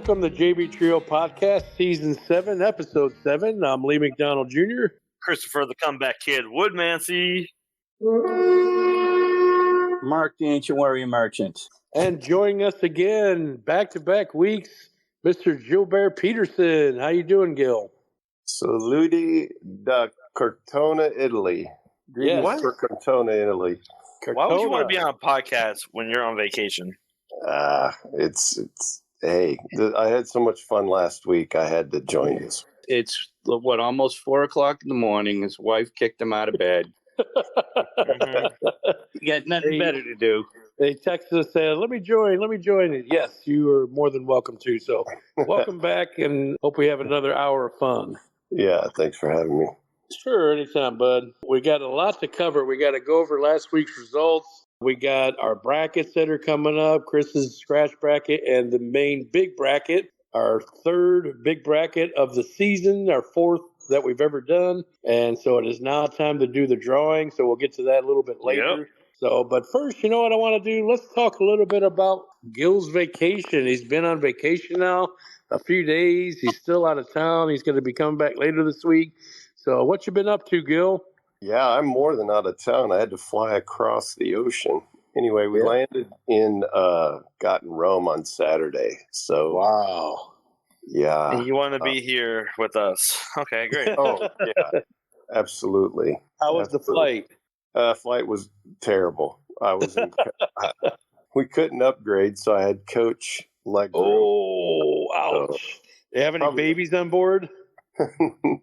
Welcome to JB Trio Podcast, Season 7, Episode 7. I'm Lee McDonald Jr. Christopher the Comeback Kid Woodmancy. Mark the Ancient Warrior Merchant. And joining us again, back-to-back weeks, Mr. Gilbert Peterson. How you doing, Gil? Saluti da Cortona, Italy. Yes. What? For Cortona, Italy. Why would you want to be on a podcast when you're on vacation? Hey, I had so much fun last week. I had to join this. It's almost 4 o'clock in the morning. His wife kicked him out of bed. You got nothing better to do. They texted us saying, let me join. Yes, you are more than welcome to. So welcome back and hope we have another hour of fun. Yeah, thanks for having me. Sure, anytime, bud. We got a lot to cover. We got to go over last week's results. We got our brackets that are coming up, Chris's scratch bracket, and the main big bracket, our third big bracket of the season, our fourth that we've ever done. And so it is now time to do the drawing. So we'll get to that a little bit later. Yep. So, but first, you know what I want to do? Let's talk a little bit about Gil's vacation. He's been on vacation now a few days. He's still out of town. He's going to be coming back later this week. So what you been up to, Gil? Yeah, I'm more than out of town. I had to fly across the ocean. Anyway, we landed in Rome on Saturday. So Wow. Yeah. And you want to be here with us. Okay, great. Oh, yeah, absolutely. How was the flight? Flight was terrible. We couldn't upgrade, so I had coach leg room. Oh, ouch. So, you have any probably- babies on board?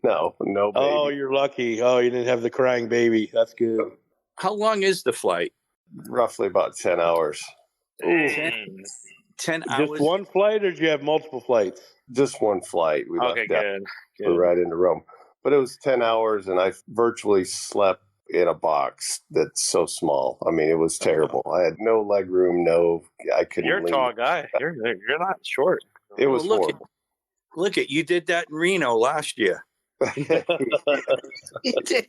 no baby. Oh, you're lucky. Oh, you didn't have the crying baby. That's good. How long is the flight? Roughly about 10 hours. Dang. 10 hours? Just one flight, or did you have multiple flights? Just one flight. We Okay, left out good. right into Rome. But it was 10 hours, and I virtually slept in a box that's so small. I mean, it was terrible. I had no leg room, I couldn't You're a lean. tall guy. You're not short. It was Well, horrible. Look at you did that in Reno last year. You did.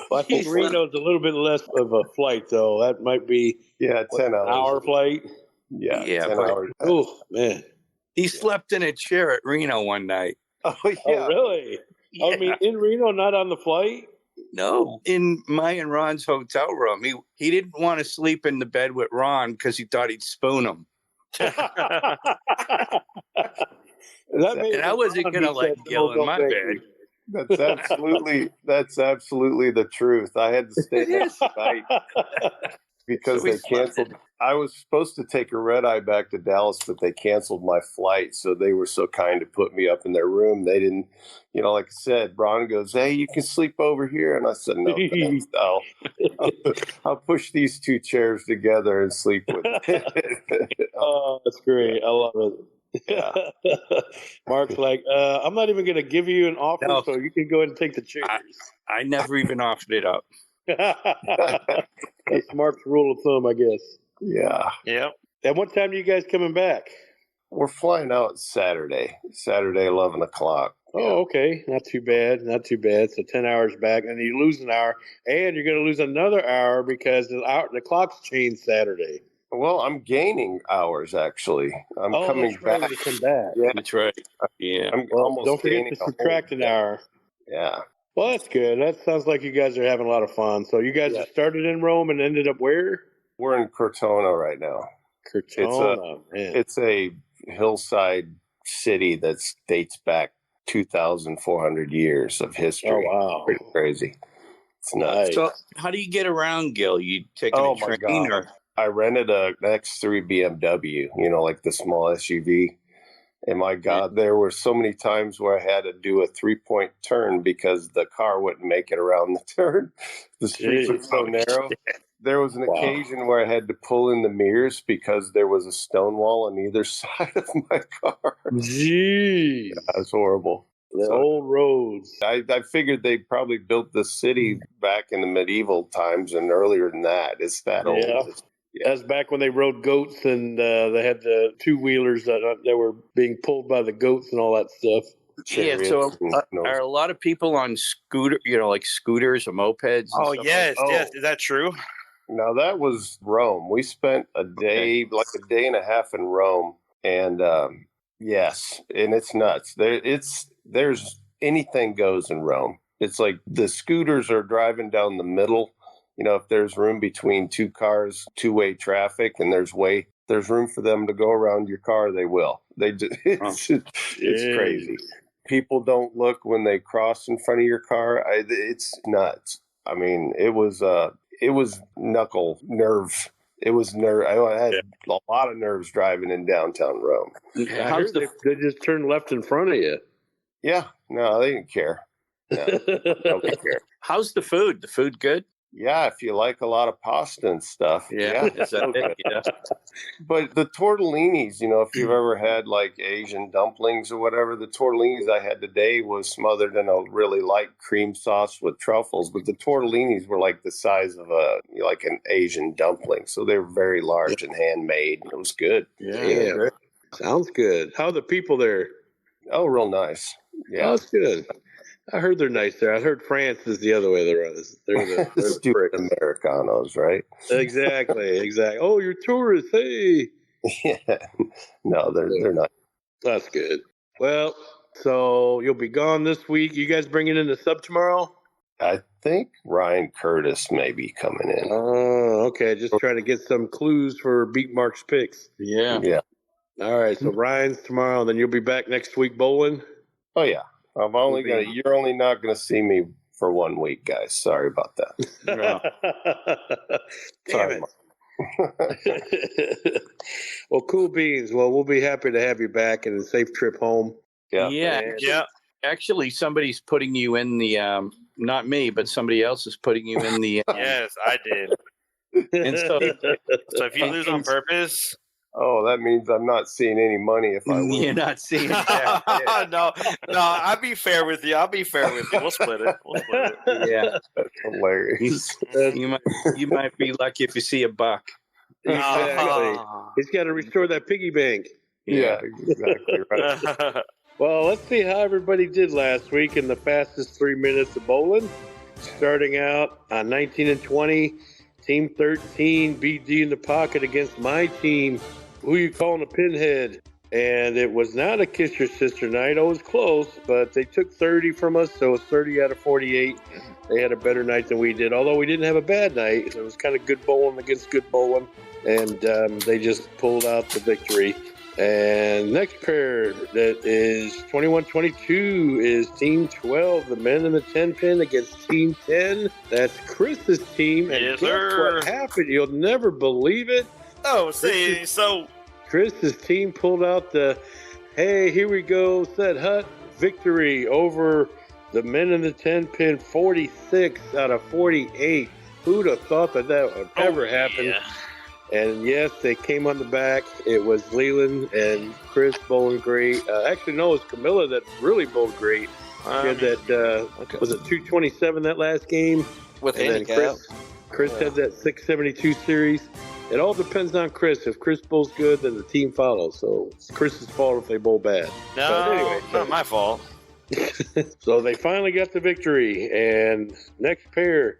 Well, I think Reno's a little bit less of a flight, though. That might be 10 hours. hour flight. Yeah, Yeah, 10 but- hours. Oh, man. He slept in a chair at Reno one night. Oh, yeah. Oh, really? Yeah. I mean, in Reno, not on the flight? No, in my and Ron's hotel room. He didn't want to sleep in the bed with Ron because he thought he'd spoon him. And I wasn't going to let Gil in my bed. That's absolutely the truth. I had to stay there tonight because So we they canceled. I was supposed to take a red eye back to Dallas, but they canceled my flight. So they were so kind to put me up in their room. They didn't, like I said, Ron goes, "Hey, you can sleep over here." And I said, "No, thanks. I'll push these two chairs together and sleep with it." Oh, that's great. I love it. Yeah. Mark's like, I'm not even going to give you an offer, No. so you can go ahead and take the chairs. I never even offered it up. That's Mark's rule of thumb, I guess. Yeah. Yep. And what time are you guys coming back? We're flying out Saturday, 11 o'clock. Oh, okay. Not too bad. So 10 hours back, and you lose an hour, and you're going to lose another hour because the clock's changed Saturday. Well, I'm gaining hours, actually. I'm coming that's right, back. to come back. Yeah. That's right. Yeah. I'm Well, almost don't forget gaining to a whole subtract an day. hour. Yeah. Well, that's good. That sounds like you guys are having a lot of fun. So you guys Yeah. just started in Rome and ended up where? We're in Cortona right now. Cortona, man. It's a hillside city that dates back 2,400 years of history. Oh, wow. Pretty crazy. It's nuts. Nice. So how do you get around, Gil? You taking Oh, a my train? God. I rented an X3 BMW, like the small SUV. And my God, there were so many times where I had to do a 3-point turn because the car wouldn't make it around the turn. The streets were so narrow. There was an occasion where I had to pull in the mirrors because there was a stone wall on either side of my car. Jeez. That was horrible. The So- old roads. I figured they probably built this city back in the medieval times and earlier than that. It's that old. Yeah. That's back when they rode goats and they had the two-wheelers that were being pulled by the goats and all that stuff. Yeah, so Chariots and are a lot of people on like scooters or mopeds? And Oh, stuff yes, like- yes. Is that true? Now that was Rome. We spent a day, like a day and a half in Rome, and Yes, and it's nuts. There's anything goes in Rome. It's like the scooters are driving down the middle. If there's room between two cars, two-way traffic, and there's room for them to go around your car, they will. It's crazy. People don't look when they cross in front of your car. It's nuts. I mean, it was knuckle nerve. It was nerve. I had a lot of nerves driving in downtown Rome. How's they just turned left in front of you? Yeah, no, they didn't care. No, nobody cared. How's the food? The food good? Yeah, if you like a lot of pasta and stuff. Yeah. Is that it? Yeah. But the tortellinis, if you've ever had like Asian dumplings or whatever, the tortellinis I had today was smothered in a really light cream sauce with truffles. But the tortellinis were like the size of an Asian dumpling. So they were very large and handmade. It was good. Yeah. Sounds good. How are the people there? Oh, real nice. Yeah. Oh, that's good. I heard they're nice there. I heard France is the other way around. They're the stupid Americanos, right? Exactly. Oh, you're tourists. Hey. Yeah. No, they're not. That's good. Well, so you'll be gone this week. You guys bringing in the sub tomorrow? I think Ryan Curtis may be coming in. Oh, okay. Just trying to get some clues for Beat Mark's picks. Yeah. All right. So Ryan's tomorrow, and then you'll be back next week bowling? Oh, yeah. You're only not going to see me for 1 week, guys. Sorry about that. No. Damn it. Well, cool beans. Well, we'll be happy to have you back and a safe trip home. Yeah. Actually, somebody's putting you in the, not me, but somebody else is putting you in the. Yes, I did. And so if you lose on purpose. Oh, that means I'm not seeing any money if I lose. You're not seeing that. No, I'll be fair with you. We'll split it. Yeah. That's hilarious. You might be lucky if you see $1. Exactly. He's got to restore that piggy bank. Yeah, exactly right. Well, let's see how everybody did last week in the fastest 3 minutes of bowling. Starting out on 19 and 20, Team 13 beat D in the pocket against my team. Who you calling a pinhead? And it was not a kiss your sister night. It was close, but they took 30 from us, so it was 30 out of 48. They had a better night than we did, although we didn't have a bad night. It was kind of good bowling against good bowling, and they just pulled out the victory. And next pair, that is 21-22, is Team 12, the men in the 10-pin against Team 10. That's Chris's team. And yes, guess sir. What happened? You'll never believe it. Oh, see, so Chris's team pulled out the, hey, here we go, set hut victory over the men in the 10-pin, 46 out of 48. Who'd have thought that would ever happen? Yeah. And yes, they came on the back. It was Leland and Chris bowling great. Actually, no, it was Camilla that really bowled great. She had that, was it 227 that last game? With And then handicap. Chris had that 672 series. It all depends on Chris. If Chris bowls good, then the team follows. So it's Chris's fault if they bowl bad. No, But anyway, not my fault. So they finally got the victory. And next pair,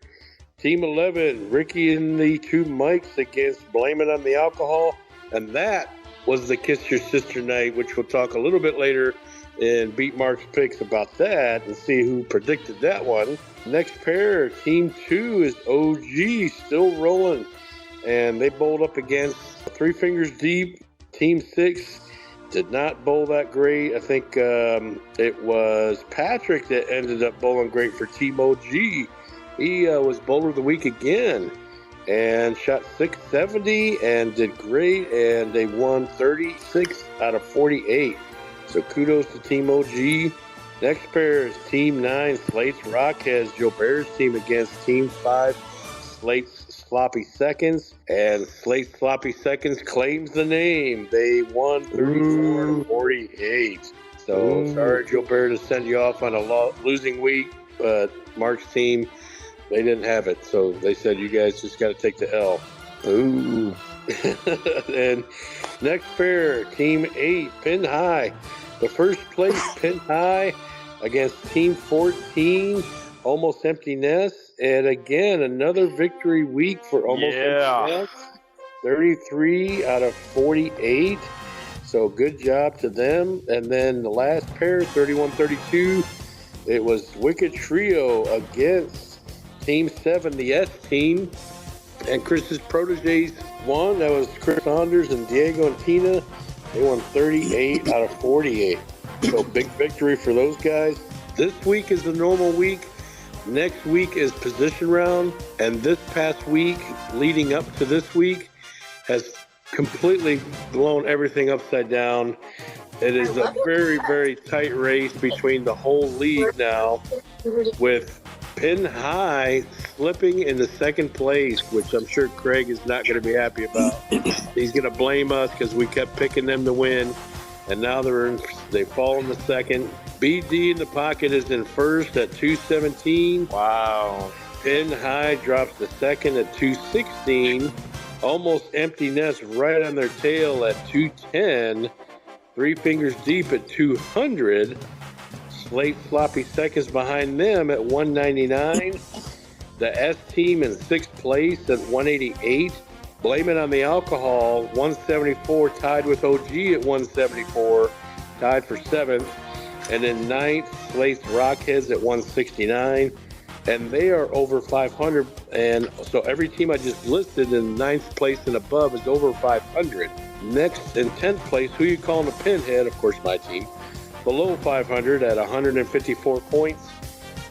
Team 11, Ricky and the two Mikes against Blame It on the Alcohol. And that was the Kiss Your Sister night, which we'll talk a little bit later in Beat Mark's picks about that and see who predicted that one. Next pair, Team 2 is OG, still rolling. And they bowled up against Three Fingers Deep. Team 6 did not bowl that great. I think it was Patrick that ended up bowling great for Team OG. He was bowler of the week again and shot 670 and did great. And they won 36 out of 48. So kudos to Team OG. Next pair is Team 9, Slate's Rockheads, Gilbert's team against Team 5, Slate's Sloppy Seconds. And Slate's Sloppy Seconds claims the name. They won 34 to 48. So sorry, Gilbert, to send you off on a losing week, but Mark's team, they didn't have it. So they said, you guys just got to take the L. Ooh. And next pair, Team 8, Pin High. The first place Pin High against Team 14, Almost Empty Nest. And again, another victory week for Almost Empty Nest. 33 out of 48. So good job to them. And then the last pair, 31-32, it was Wicked Trio against Team 7, the S team. And Chris's proteges won. That was Chris Saunders and Diego and Tina. They won 38 out of 48. So big victory for those guys. This week is the normal week. Next week is position round. And this past week, leading up to this week, has completely blown everything upside down. It is a very, very tight race between the whole league now, with Pin High slipping into second place, which I'm sure Craig is not going to be happy about. He's going to blame us because we kept picking them to win, and now they fall in the second. BD in the pocket is in first at 217. Wow. Pin High drops to second at 216. Almost Empty Nest right on their tail at 210. Three Fingers Deep at 200. Slate Sloppy seconds behind them at 199. The S team in sixth place at 188. Blame It on the Alcohol, 174, tied with OG at 174, tied for seventh. And in ninth, Slate's Rockheads at 169. And they are over 500. And so every team I just listed in ninth place and above is over 500. Next, in 10th place, who you calling a pinhead? Of course, my team. Below 500 at 154 points.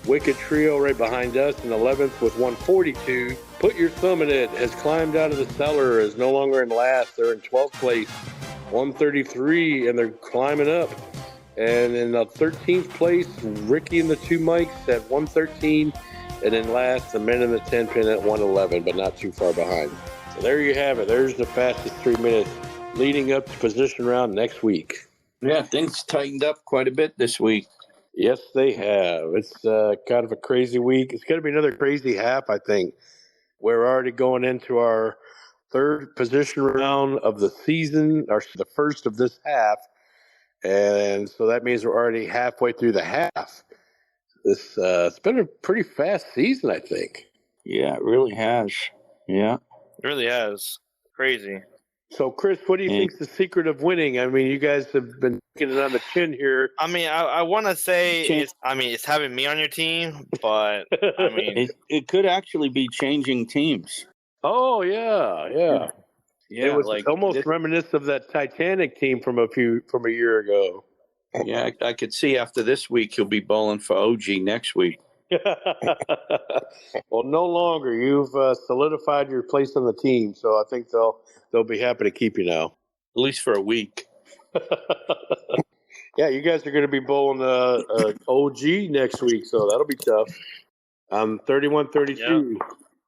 Wicked Trio right behind us in 11th with 142. Put Your Thumb in It has climbed out of the cellar, is no longer in last. They're in 12th place, 133, and they're climbing up. And in the 13th place, Ricky and the Two Mics at 113. And in last, the Men in the 10 Pin at 111, but not too far behind. So there you have it. There's the fastest 3 minutes leading up to position round next week. Yeah, things tightened up quite a bit this week. Yes, they have. It's kind of a crazy week. It's going to be another crazy half, I think. We're already going into our third position round of the season, or the first of this half. And so that means we're already halfway through the half. It's been a pretty fast season, I think. Yeah, it really has. Yeah. It really has. Crazy. So, Chris, what do you think's the secret of winning? I mean, you guys have been getting it on the chin here. I mean, I want to say it's having me on your team, but I mean, it could actually be changing teams. Oh yeah. Yeah, it was like almost reminiscent of that Titanic team from a year ago. Yeah, I could see after this week you'll be bowling for OG next week. Well, no longer. You've solidified your place on the team, so I think they'll be happy to keep you now. At least for a week. Yeah, you guys are going to be bowling OG next week, so that'll be tough. I'm 31-32.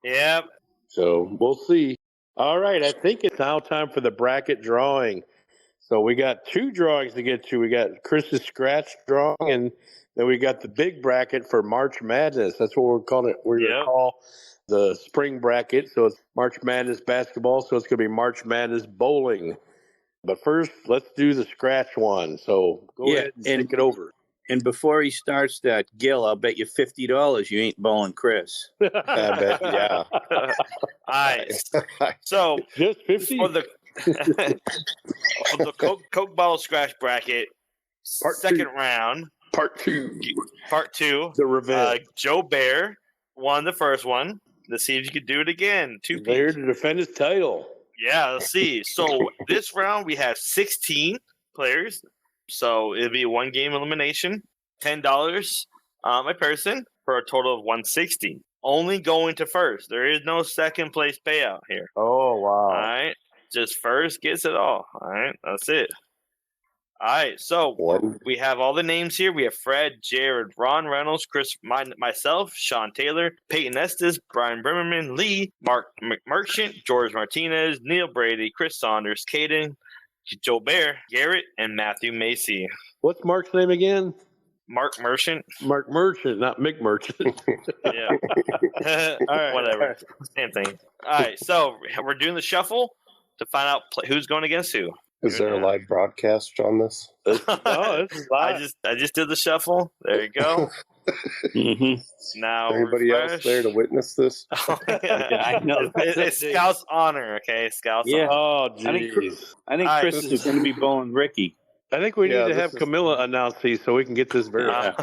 Yep. So we'll see. All right, I think it's now time for the bracket drawing. So we got two drawings to get to. We got Chris's scratch drawing, and then we got the big bracket for March Madness. That's what we're calling it. We're going to call the spring bracket. So it's March Madness basketball. So it's going to be March Madness bowling. But first, let's do the scratch one. So go ahead and take it over. And before he starts that, Gil, I'll bet you $50 you ain't bowling Chris. I bet, yeah. All right. So just 50 for the Coke bottle scratch bracket, second round, part two. The revenge. Joe Bear won the first one. Let's see if you could do it again. There to defend his title. Yeah, let's see. So this round we have 16 players. So it'll be a one-game elimination, $10 a person for a total of $160. Only going to first. There is no second place payout here. Oh, wow. All right. Just first gets it all. All right. That's it. All right. So we have all the names here. We have Fred, Jared, Ron Reynolds, Chris, myself, Sean Taylor, Peyton Estes, Brian Brimmerman, Lee, Mark McMerchant, George Martinez, Neil Brady, Chris Saunders, Caden, Joe Bear, Garrett, and Matthew Macy. What's Mark's name again? Mark Merchant. Mark Merchant, not Mick Merchant. Yeah. All right. Whatever. All right. Same thing. All right. So we're doing the shuffle to find out who's going against who. Is there a live broadcast on this? Oh, this is live. I just did the shuffle. There you go. Mm-hmm. Now, Anybody else there to witness this? I know. It's Scout's honor, okay? Scout's Yeah. honor. Oh, I think jeez. I think All right, Chris is going to be bowling Ricky. I think we need to this have is- Camilla announce these so we can get this verified.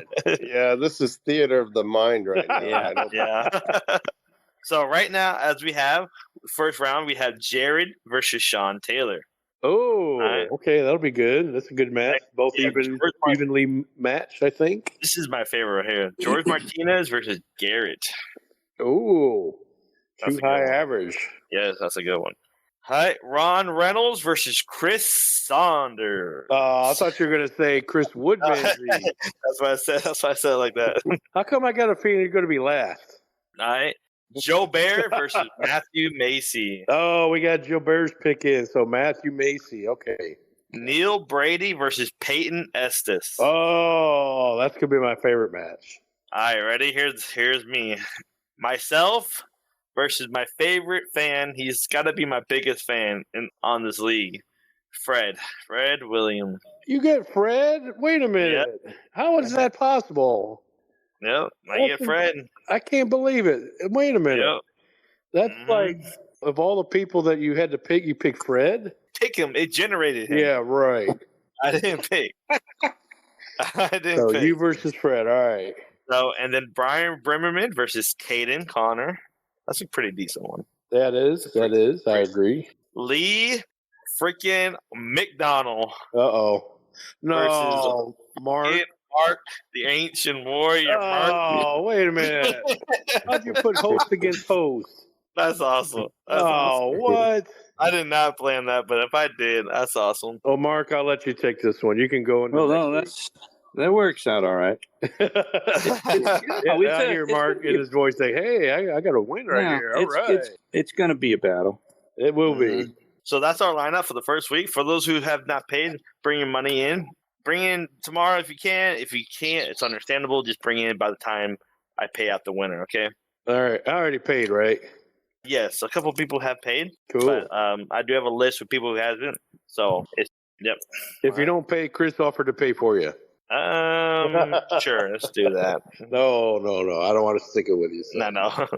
Yeah, this is theater of the mind right now. I don't- yeah. So right now, as we have first round, we have Jared versus Sean Taylor. Oh, right. okay, that'll be good. That's a good match. Both Yeah, evenly matched, I think. This is my favorite right here. George Martinez versus Garrett. Oh, That's too a good high one. average. Yes, that's a good one. All right, Ron Reynolds versus Chris Saunders. I thought you were going to say Chris Woodmansey. That's why I said. That's why I said it like that. How come I got a feeling you're going to be last? All right, Joe Bear versus Matthew Macy. Oh, we got Joe Bear's pick in, so Matthew Macy. Okay. Neil Brady versus Peyton Estes. Oh, that's going to be my favorite match. All right, ready? Here's me. Myself versus my favorite fan. He's got to be my biggest fan on this league. Fred Williams. You get Fred? Wait a minute. How is that possible? Yep, I get Fred. I can't believe it. Wait a minute. Yep. That's like, of all the people that you had to pick, you picked Fred? Pick him. It generated him. Yeah, right. I didn't pick. So you versus Fred. All right. So, and then Brian Bremerman versus Caden Connor. That's a pretty decent one. That is. I agree. Lee freaking McDonald. Uh-oh. No, Versus Mark. Mark, the ancient warrior. Mark. Oh, wait a minute. How'd you put host against host? That's awesome. That's Oh, awesome. what? I did not plan that, but if I did, that's awesome. Oh, Mark, I'll let you take this one. You can go in. Well, no, that works out all right. I hear Mark in his voice say, "Hey, I got a win right here." All right. It's going to be a battle. It will be. So that's our lineup for the first week. For those who have not paid, bring your money in. Bring in tomorrow if you can. If you can't, it's understandable. Just bring in by the time I pay out the winner, okay? All right. I already paid, right? Yes, a couple people have paid. Cool. But I do have a list of people who hasn't. So it's yep. If you don't pay, Chris offered to pay for you. Sure, let's do that. No. I don't want to stick it with you. So. No.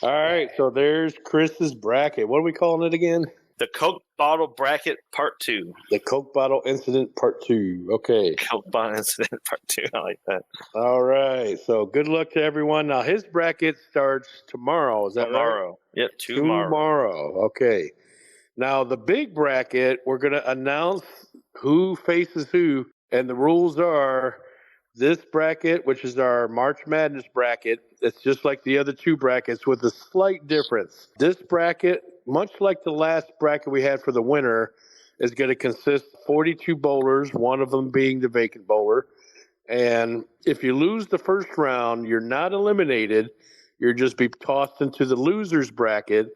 All right. So there's Chris's bracket. What are we calling it again? The Coke Bottle Bracket Part 2. The Coke Bottle Incident Part 2. Okay. Coke Bottle Incident Part 2. I like that. All right. So good luck to everyone. Now his bracket starts tomorrow. Is that Tomorrow. right? Yep, tomorrow. Tomorrow. Okay. Now the big bracket, we're going to announce who faces who, and the rules are this bracket, which is our March Madness bracket. It's just like the other two brackets with a slight difference. This bracket, much like the last bracket we had for the winner, is going to consist of 42 bowlers, one of them being the vacant bowler. And if you lose the first round, you're not eliminated. You'll just be tossed into the losers bracket,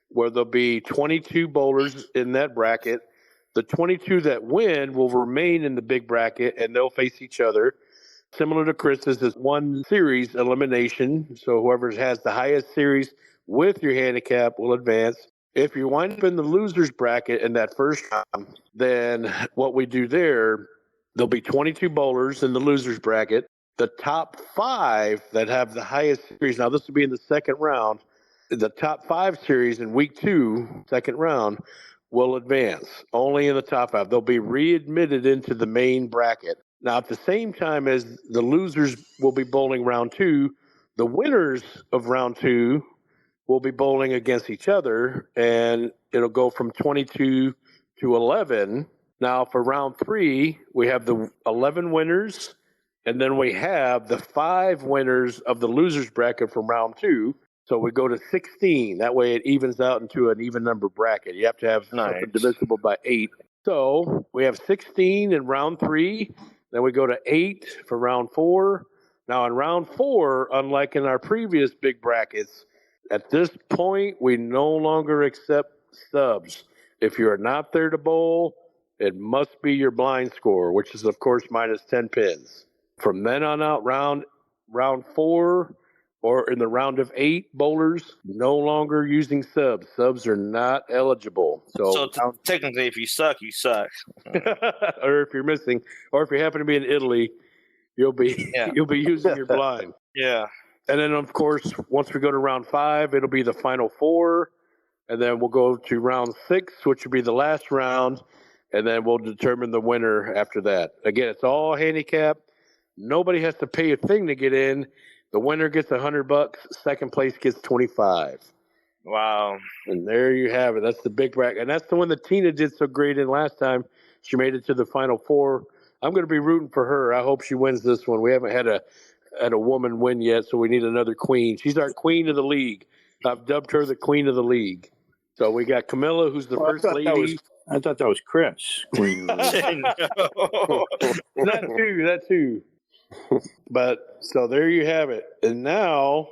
where there'll be 22 bowlers in that bracket. The 22 that win will remain in the big bracket, and they'll face each other. Similar to Chris's, is one series elimination. So whoever has the highest series with your handicap will advance. If you wind up in the losers bracket in that first round, then what we do there'll be 22 bowlers in the losers bracket. The top 5 that have the highest series, now this will be in the second round, the top 5 series in week 2, second round, will advance. Only in the top 5. They'll be readmitted into the main bracket. Now, at the same time as the losers will be bowling round 2, the winners of round 2 will be bowling against each other, and it'll go from 22 to 11. Now, for round 3, we have the 11 winners, and then we have the 5 winners of the losers bracket from round 2. So we go to 16. That way it evens out into an even number bracket. You have to have something divisible by 8. So we have 16 in round 3. Then we go to 8 for round 4. Now in round 4, unlike in our previous big brackets, at this point, we no longer accept subs. If you're not there to bowl, it must be your blind score, which is, of course, minus 10 pins. From then on out, round 4, or in the round of 8 bowlers, no longer using subs. Subs are not eligible. So technically, if you suck, you suck. or if you're missing, or if you happen to be in Italy, you'll be Yeah. you'll be using your blind. Yeah. And then, of course, once we go to round 5, it'll be the final 4. And then we'll go to round 6, which will be the last round. And then we'll determine the winner after that. Again, it's all handicap. Nobody has to pay a thing to get in. The winner gets $100. Second place gets 25. Wow. And there you have it. That's the big bracket. And that's the one that Tina did so great in last time. She made it to the final 4. I'm going to be rooting for her. I hope she wins this one. We haven't had a woman win yet, so we need another queen. She's our queen of the league. I've dubbed her the queen of the league. So we got Camilla, who's the first lady. I thought that was Chris. Queen of the No. That too. But so there you have it. And now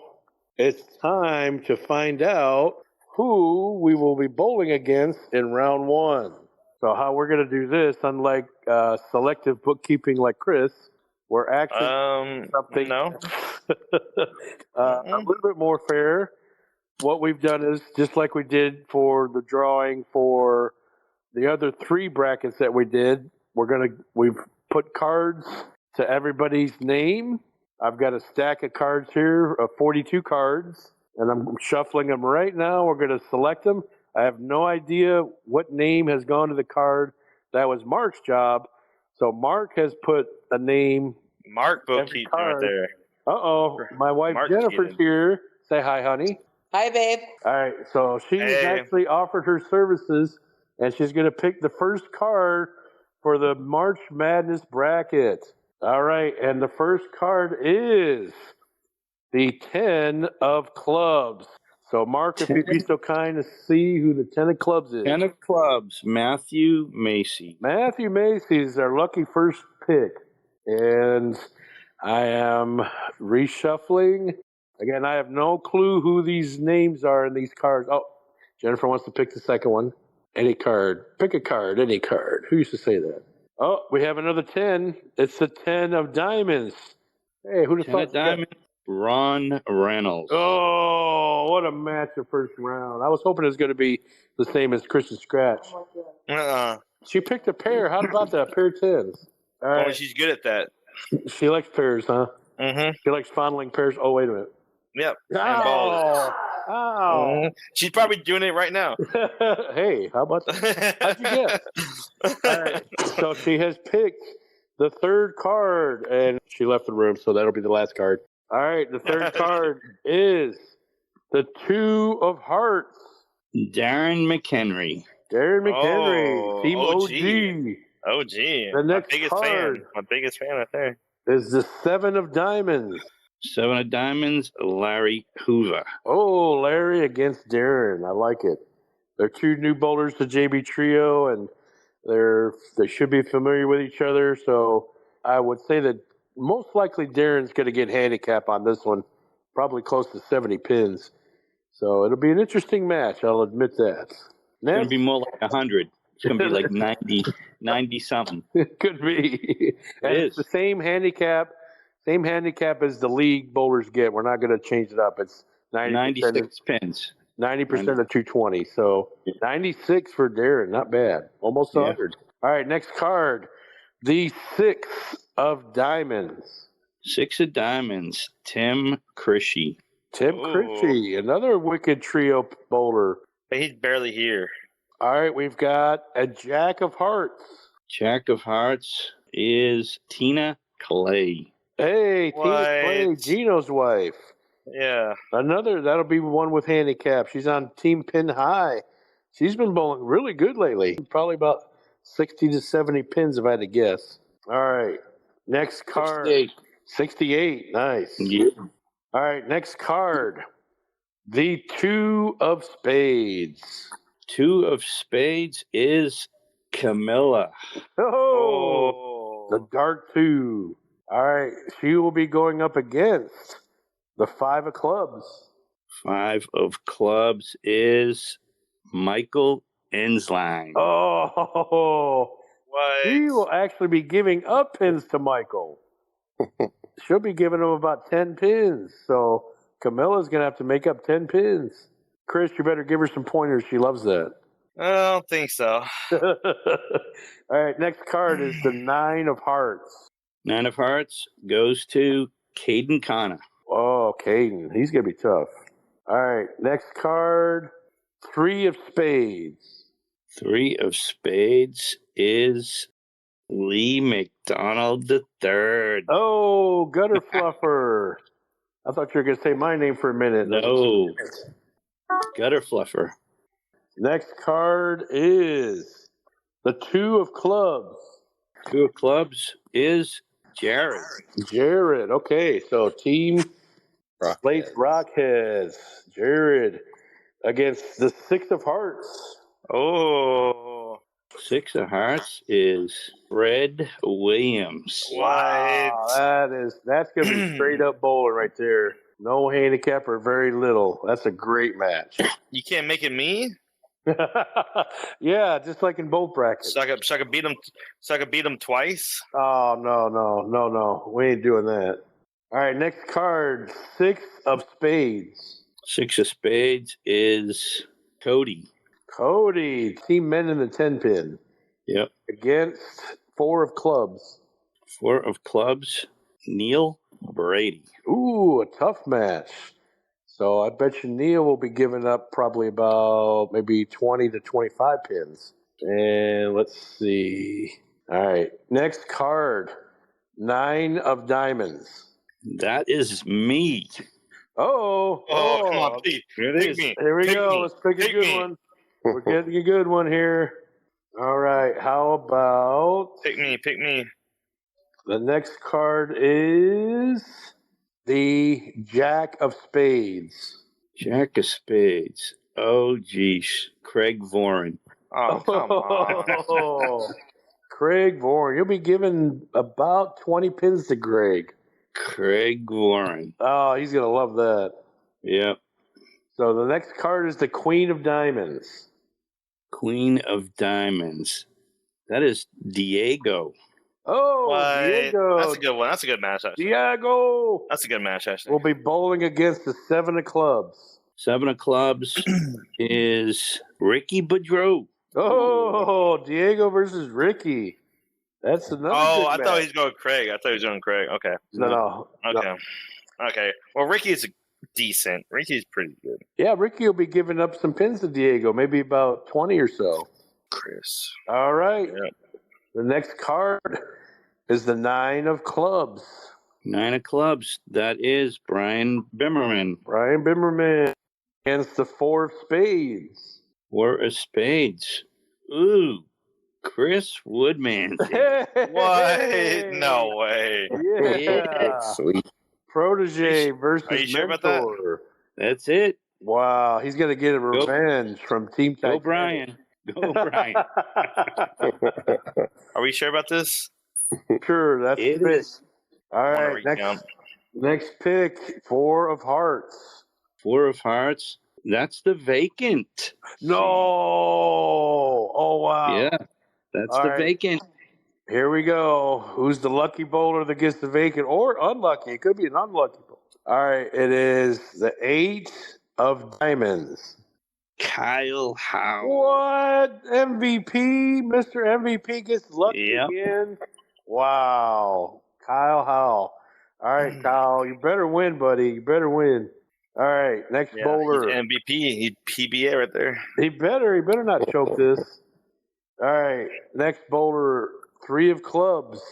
it's time to find out who we will be bowling against in round 1. So how we're going to do this, unlike selective bookkeeping like Chris, we're actually something no. a little bit more fair. What we've done is just like we did for the drawing for the other 3 brackets that we did. We've put cards to everybody's name. I've got a stack of cards here of 42 cards, and I'm shuffling them right now. We're going to select them. I have no idea what name has gone to the card. That was Mark's job. So Mark has put a name. Mark bookkeeping right there. My wife Mark Jennifer's cheated. here. Say hi, honey. Hi, babe. All right, so she actually offered her services, and she's going to pick the first card for the March Madness bracket. All right, and the first card is the 10 of clubs. So, Mark, if you'd be so kind to see who the 10 of clubs is. 10 of clubs, Matthew Macy. Matthew Macy is our lucky first pick. And I am reshuffling. Again, I have no clue who these names are in these cards. Oh, Jennifer wants to pick the second one. Any card. Pick a card, any card. Who used to say that? Oh, we have another 10. It's the 10 of diamonds. Hey, who the 10 fuck? of diamonds, Ron Reynolds. Oh, what a match of first round. I was hoping it was going to be the same as Chris's scratch. She picked a pair. How about that? A pair of 10s. All right. Oh, she's good at that. She likes pairs, huh? Mm-hmm. She likes fondling pairs. Oh, wait a minute. Yep. And balls. Ow. She's probably doing it right now. Hey, how about that? How'd you guess? All right. So she has picked the third card, and she left the room, so that'll be the last card. All right. The third card is the 2 of hearts. Darren McHenry. Darren McHenry, Team OG. OG. Oh, gee. The next my biggest card fan. My biggest fan right there. is the 7 of diamonds. 7 of diamonds, Larry Hoover. Oh, Larry against Darren. I like it. They're 2 new bowlers to JB Trio, and they should be familiar with each other. So I would say that most likely Darren's going to get handicap on this one, probably close to 70 pins. So it'll be an interesting match. I'll admit that. It's going to be more like 100. It's going to be like 90 something. It could be. And it's the same handicap as the league bowlers get. We're not going to change it up. It's 96 pins. 90% of 220. So 96 for Darren. Not bad. Almost 100. All right, next card. The 6 of diamonds. 6 of diamonds, Tim Crishy. Tim Critchie, another wicked trio bowler. He's barely here. All right, we've got a Jack of Hearts. Jack of Hearts is Tina Clay. Hey, Tina Clay, Gino's wife. Yeah. That'll be one with handicap. She's on Team Pin High. She's been bowling really good lately. Probably about 60 to 70 pins, if I had to guess. All right, next card. 68, nice. Yeah. All right, next card. The 2 of spades. 2 of spades is Camilla. Oh, the dark 2. All right, she will be going up against the 5 of clubs. 5 of clubs is Michael Ensline. Oh, what? She will actually be giving up pins to Michael. She'll be giving him about 10 pins. So Camilla's going to have to make up 10 pins. Chris, you better give her some pointers. She loves that. I don't think so. All right, next card is the 9 of hearts. 9 of hearts goes to Caden Kana. Oh, Caden. He's going to be tough. All right. Next card, 3 of spades. 3 of spades is Lee McDonald III. Oh, Gutter Fluffer. I thought you were going to say my name for a minute. No. Gutter Fluffer. Next card is the 2 of clubs. 2 of clubs is Jared. Jared. Okay, so team Slate's Rockheads. Jared against the 6 of hearts. Oh. 6 of hearts is Fred Williams. Wow, that's gonna be straight up bowling right there. No handicap or very little. That's a great match. You can't make it me? Yeah, just like in both brackets. So I could beat him. So I could beat him twice. Oh no. We ain't doing that. All right, next card, 6 of spades. 6 of spades is Cody. Cody, team men in the 10 pin. Yep. Against 4 of clubs. 4 of clubs, Neil Brady. Ooh, a tough match. So I bet you Neil will be giving up probably about maybe 20 to 25 pins. And let's see. All right, next card, 9 of diamonds. That is me. Oh, come on, pick me. Here we Pick go. me. Let's pick a Pick good me. one. We're getting a good one here. All right, how about Pick me. the next card is the Jack of Spades. Jack of spades. Oh, geez. Craig Voren. Oh, come on. Craig Vaughan. You'll be giving about 20 pins to Greg. Craig Voren. Oh, he's going to love that. Yep. So the next card is the Queen of Diamonds. Queen of diamonds. That is Diego. Oh, What? Diego. That's a good one. That's a good match, actually. Diego. That's a good match, actually. We'll be bowling against the 7 of clubs. 7 of clubs is Ricky Boudreau. Oh, Diego versus Ricky. That's another good I match. thought he was going Craig. Okay. No. Okay. Well, Ricky's decent. Ricky's pretty good. Yeah, Ricky will be giving up some pins to Diego, maybe about 20 or so. Chris. All right. Yeah. The next card is the 9 of clubs. 9 of clubs. That is Brian Bimmerman. Brian Bimmerman against the 4 of spades. 4 of spades. Ooh, Chris Woodman. What? No way. Yeah. Sweet. Protege versus Are you sure about mentor. That's it. Wow, he's going to get a revenge from Team Go Titanic. Brian. Go Brian. Are we sure about this? Sure, that's It it. is. All I wanna right, recount. next pick, 4 of hearts. 4 of hearts. That's the vacant. No! Oh, wow. Yeah, that's All the right. vacant. Here we go. Who's the lucky bowler that gets the vacant or unlucky? It could be an unlucky bowler. All right, it is the 8 of diamonds. Kyle Howe. What? MVP? Mr. MVP gets lucky Yep. again? Wow. Kyle Howell. All right, Kyle, you better win, buddy. You better win. All right, next Yeah, bowler. he's MVP. He's PBA right there. He better not choke this. All right, next bowler, 3 of clubs.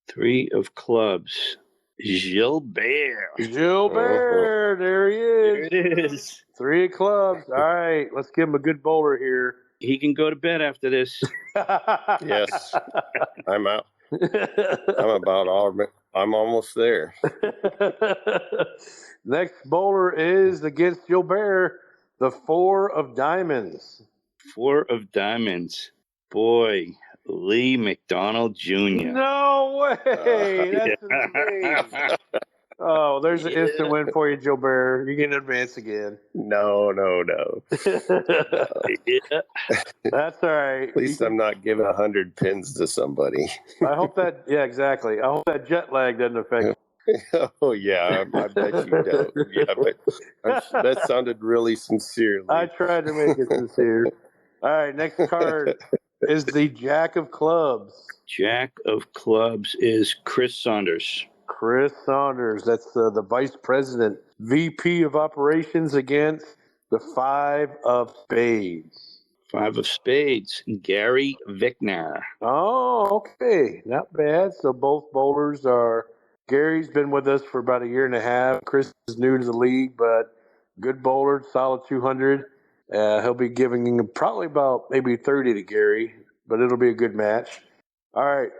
3 of clubs. Gilbert. Gilbert, there he is. There it is. 3 of clubs. All right, let's give him a good bowler here. He can go to bed after this. Yes. I'm out. I'm almost there. Next bowler is against Gilbert, the 4 of diamonds. 4 of diamonds. Boy, Lee McDonald Jr. No way! That's insane. Oh, there's an instant win for you, Gilbert. You can advance again. No. Yeah. That's all right. At least I'm not giving 100 pins to somebody. I hope that, yeah, exactly. I hope that jet lag doesn't affect you. Oh, yeah, I bet you don't. Yeah, but that sounded really sincerely. I tried to make it sincere. All right, next card is the Jack of clubs. Jack of clubs is Chris Saunders. Chris Saunders, that's the vice president, VP of operations against the 5 of spades. 5 of spades, Gary Vickner. Oh, okay. Not bad. So both bowlers are. Gary's been with us for about a year and a half. Chris is new to the league, but good bowler, solid 200. He'll be giving him probably about maybe 30 to Gary, but it'll be a good match. All right.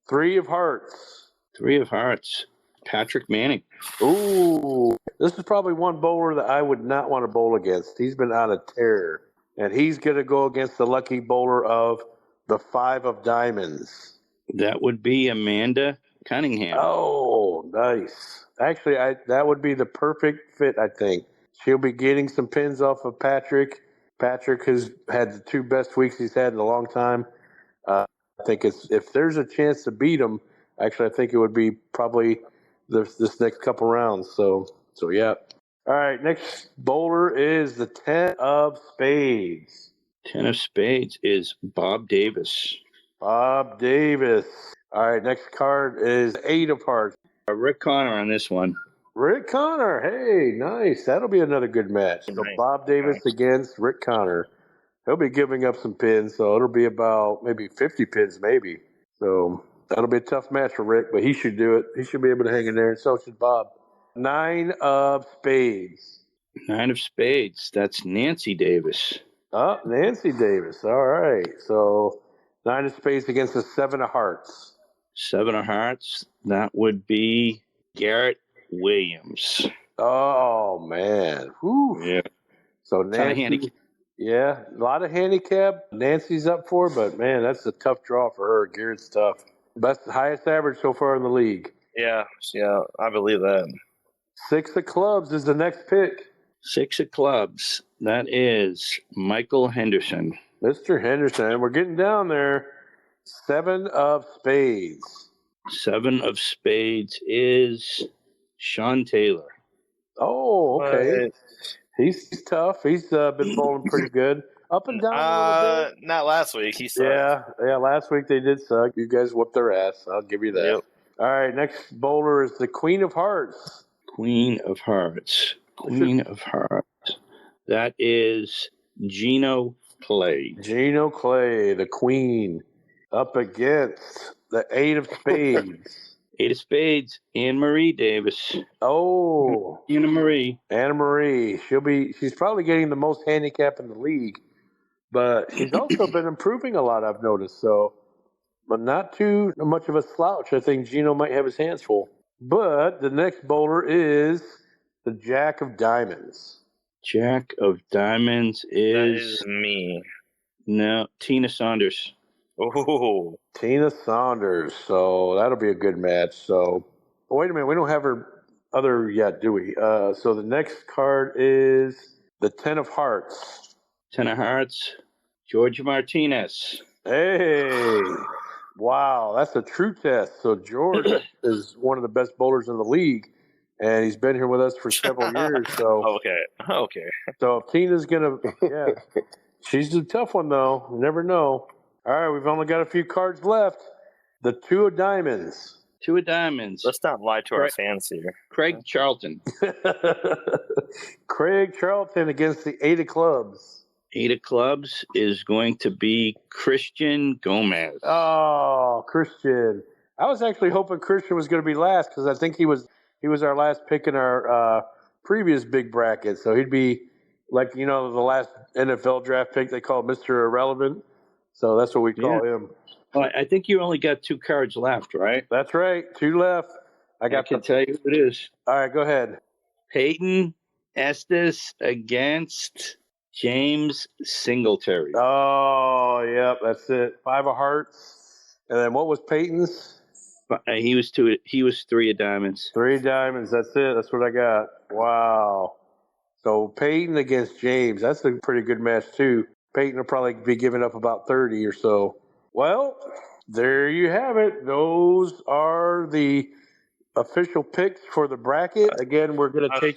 3 of hearts. 3 of hearts, Patrick Manning. Ooh, this is probably one bowler that I would not want to bowl against. He's been on a tear, and he's going to go against the lucky bowler of the 5 of diamonds. That would be Amanda Cunningham. Oh, nice. Actually, that would be the perfect fit, I think. She'll be getting some pins off of Patrick. Patrick has had the 2 best weeks he's had in a long time. I think if there's a chance to beat him, actually, I think it would be probably this next couple rounds. So yeah. All right, next bowler is the 10 of spades. 10 of spades is Bob Davis. Bob Davis. All right, next card is 8 of hearts. Rick Connor on this one. Rick Connor. Hey, nice. That'll be another good match. So Nice. Bob Davis against Rick Connor. He'll be giving up some pins, so it'll be about maybe 50 pins, maybe. So that'll be a tough match for Rick, but he should do it. He should be able to hang in there, and so should Bob. 9 of spades. 9 of spades. That's Nancy Davis. Oh, Nancy Davis. All right. So 9 of spades against the 7 of hearts. 7 of hearts. That would be Garrett Williams. Oh, man. Whew. Yeah. So Ton of handicap. Nancy. Yeah, a lot of handicap Nancy's up for, but man, that's a tough draw for her. Garrett's tough. Highest average so far in the league. Yeah, I believe that. 6 of clubs is the next pick. 6 of clubs. That is Michael Henderson. Mr. Henderson. We're getting down there. 7 of spades. 7 of spades is Sean Taylor. Oh, okay. He's tough. He's been bowling pretty good. Up and down a little bit. Not last week. He sucked. Yeah. Last week they did suck. You guys whooped their ass. I'll give you that. Yep. All right. Next bowler is the Queen of Hearts. Queen of Hearts. Queen of Hearts. That is Gino Clay. Gino Clay, the Queen, up against the 8 of spades. 8 of spades, Anne Marie Davis. Oh, Anna Marie. Anna Marie. She's probably getting the most handicap in the league, but she's also been improving a lot, I've noticed. So, but not too much of a slouch. I think Gino might have his hands full. But the next bowler is the Jack of Diamonds. Jack of Diamonds That is is me. no Tina Saunders. Oh, Tina Saunders. So that'll be a good match. So, wait a minute. We don't have her other yet, do we? So the next card is the 10 of hearts. 10 of hearts, George Martinez. Hey, wow, that's a true test. So George is one of the best bowlers in the league, and he's been here with us for several years. So okay. So if Tina's gonna, she's a tough one though. You never know. All right, we've only got a few cards left. The 2 of diamonds. 2 of diamonds. Let's not lie to our fans here. Craig Charlton. Craig Charlton against the 8 of clubs. 8 of clubs is going to be Christian Gomez. Oh, Christian. I was actually hoping Christian was going to be last because I think he was our last pick in our previous big bracket. So he'd be like, the last NFL draft pick they call Mr. Irrelevant. So that's what we call him. Well, I think you only got 2 cards left, right? That's right. 2 left. I can tell you who it is. All right, go ahead. Peyton Estes against James Singletary. Oh, yep, that's it. 5 of hearts. And then what was Peyton's? He was 2. He was 3 of diamonds. 3 diamonds. That's it. That's what I got. Wow. So Peyton against James. That's a pretty good match too. Peyton will probably be giving up about 30 or so. Well, there you have it. Those are the official picks for the bracket. Again, we're going to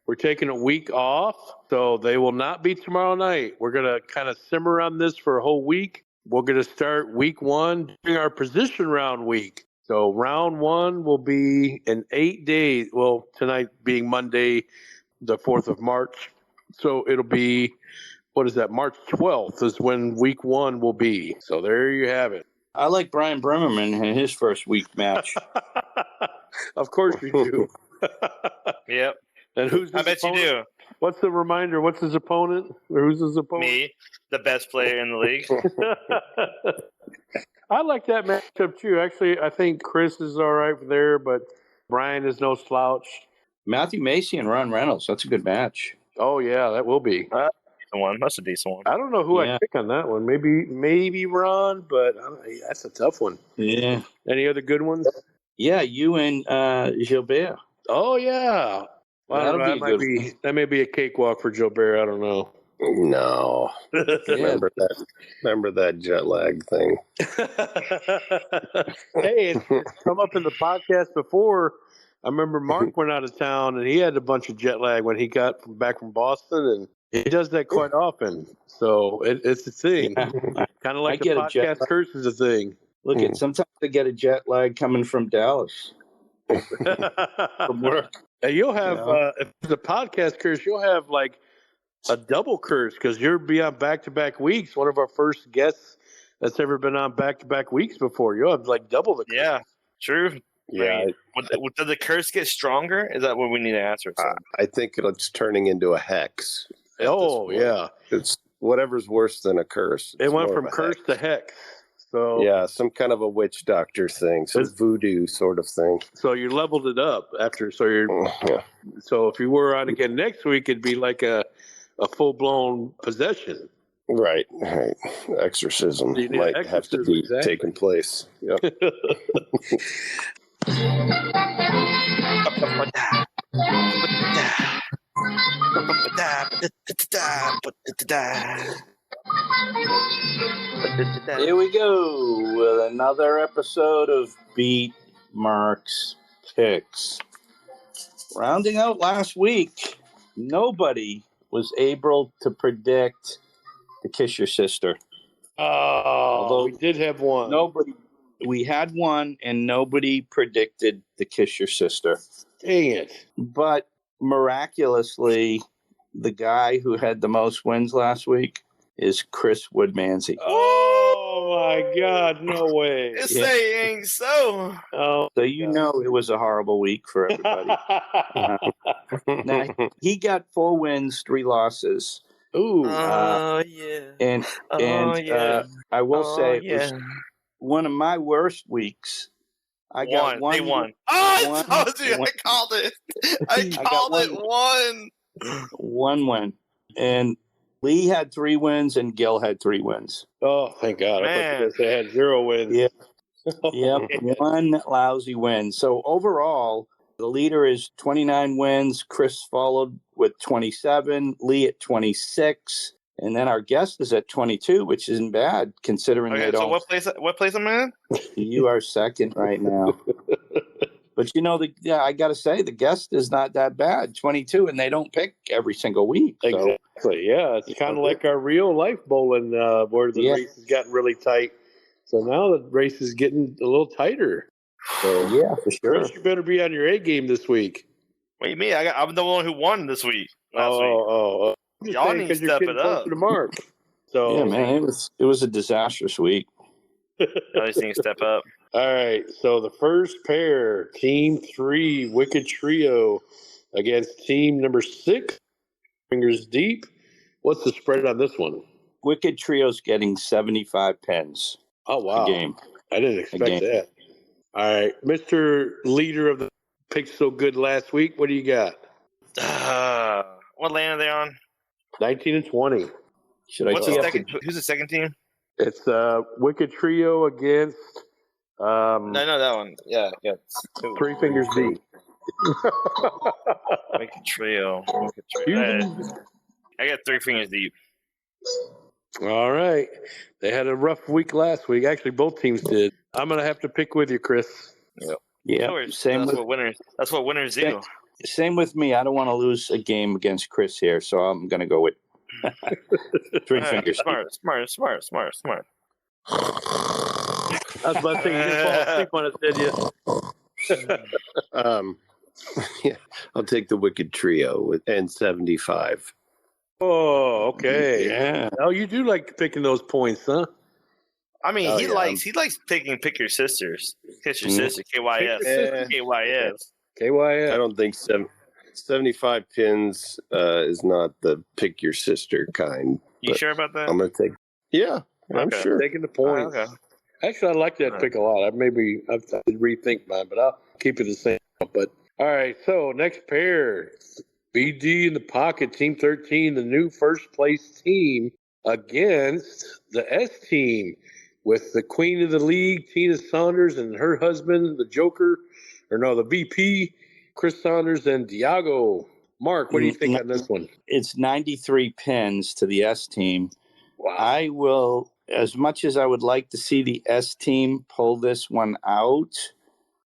we're taking a week off, so they will not be tomorrow night. We're going to kind of simmer on this for a whole week. we're going to start week 1 during our position round week. So round 1 will be in 8 days. Well, tonight being Monday, the 4th of March. So it'll be, what is that? March 12th is when week 1 will be. So there you have it. I like Brian Bremerman in his first week match. Of course you do. Yep. And who's his I bet opponent? you do. What's the reminder? What's his opponent? Or who's his opponent? Me, the best player in the league. I like that matchup too. Actually, I think Chris is all right there, but Brian is no slouch. Matthew Macy and Ron Reynolds. That's a good match. Oh yeah, that will be. That's a decent one. I don't know who Yeah. I'd pick on that one. Maybe Ron, but that's a tough one. Yeah. Any other good ones? Yeah, you and Gilbert. Oh yeah. Well, That'll be a good one. That may be a cakewalk for Gilbert. I don't know. No. Remember that jet lag thing. Hey, it's come up in the podcast before. I remember Mark went out of town and he had a bunch of jet lag when he got back from Boston, and he does that quite often. So it's a thing. Yeah. Kind of like I the get a jet podcast curse is a thing. Look, sometimes I get a jet lag coming from Dallas from work. And you'll have, Yeah. if it's a podcast curse, you'll have like a double curse because you'll be on back-to-back weeks. One of our first guests that's ever been on back-to-back weeks before. You'll have like double the curse. Yeah, true. Yeah, Does the curse get stronger? Is that what we need to answer? I think it's turning into a hex. Oh, yeah. It's whatever's worse than a curse. It It's went more from of a curse hex. to hex. So Yeah, some kind of a witch doctor thing, some voodoo sort of thing. So you leveled it up after. So Yeah. So if you were on again next week, it'd be like a full-blown possession. Right. Exorcism You need might an have to exorcism, be exactly. taking place. Yeah. Here we go with another episode of Beat Mark's Picks. Rounding out last week, nobody was able to predict the Kiss Your Sister. Although we did have one. We had one, and nobody predicted the Kiss Your Sister. Dang it. But miraculously, the guy who had the most wins last week is Chris Woodmansey. Oh my God! No way. It's saying so. Oh, So you know it was a horrible week for everybody. Now, he got 4 wins, 3 losses. Ooh. Yeah. And yeah. I will say it yeah. was one of my worst weeks. I got one. They won. Oh, one- I told you. one- I called it. I called it one. One win. And Lee had 3 wins and Gil had 3 wins. Oh, thank God. I thought Man. you guys had 0 wins. Yeah. Yep, one lousy win. So overall, the leader is 29 wins. Chris followed with 27. Lee at 26. And then our guest is at 22, which isn't bad considering Okay, they so don't. what place am I in? You are second right now. But you know, I got to say, the guest is not that bad. 22, and they don't pick every single week. So. Exactly. Yeah, it's kind of like our real life bowling, where the race has gotten really tight. So now the race is getting a little tighter. So Yeah, for sure. Chris, you better be on your A game this week. What do you mean? I'm the one who won this week. Last week. Oh. Y'all need to step it up. To Mark. So Yeah, man, it was a disastrous week. Y'all just need to step up. All right, so the first pair, Team 3, Wicked Trio, against Team number 6, Fingers Deep. What's the spread on this one? Wicked Trio's getting 75 pens Oh, wow. a game. I didn't expect that. All right, Mr. Leader of the Picks So Good last week, what do you got? What lane are they on? 19 and 20. Should I Who's tee the up second? Who's the second team? It's Wicked Trio against I know that one. Yeah. 3 Fingers Deep. Wicked Trio. I got 3 Fingers Deep. All right. They had a rough week last week. Actually, both teams did. I'm going to have to pick with you, Chris. Yeah, That's what winners do. Same with me. I don't want to lose a game against Chris here, so I'm going to go with 3 fingers. Smart. I was about to say you didn't fall asleep on us, did you? Yeah, I'll take the Wicked Trio with N75. Oh, okay. Yeah. Oh, you do like picking those points, huh? I mean, Oh, he yeah. likes picking pick your sisters. Kiss your sister. KYS. sister. KYS. KYS. I don't think 75 pins is not the pick your sister kind. You sure about that? I'm going to take. Yeah, I'm Okay. sure. Taking the points. Okay. Actually, I like that pick a lot. I should rethink mine, but I'll keep it the same. But all right, so next pair, BD in the pocket, Team 13, the new first place team against the S team with the queen of the league, Tina Saunders, and her husband, the Joker, the VP, Chris Saunders, and Diago. Mark, what do you think on this one? It's 93 pins to the S team. Wow. I will, as much as I would like to see the S team pull this one out,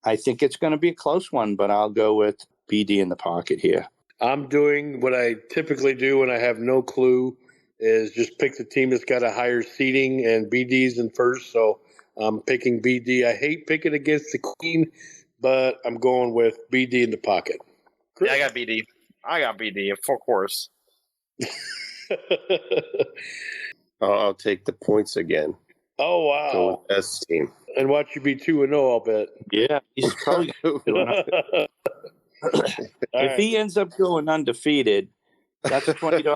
I think it's going to be a close one, but I'll go with BD in the pocket here. I'm doing what I typically do when I have no clue, is just pick the team that's got a higher seeding, and BD's in first, so I'm picking BD. I hate picking against the queen, but I'm going with BD in the pocket. Yeah, I got BD, of course. I'll take the points again. Oh, wow. Go with S team. And watch you be 2-0, I'll bet. Yeah, he's probably if he ends up going undefeated, that's $20.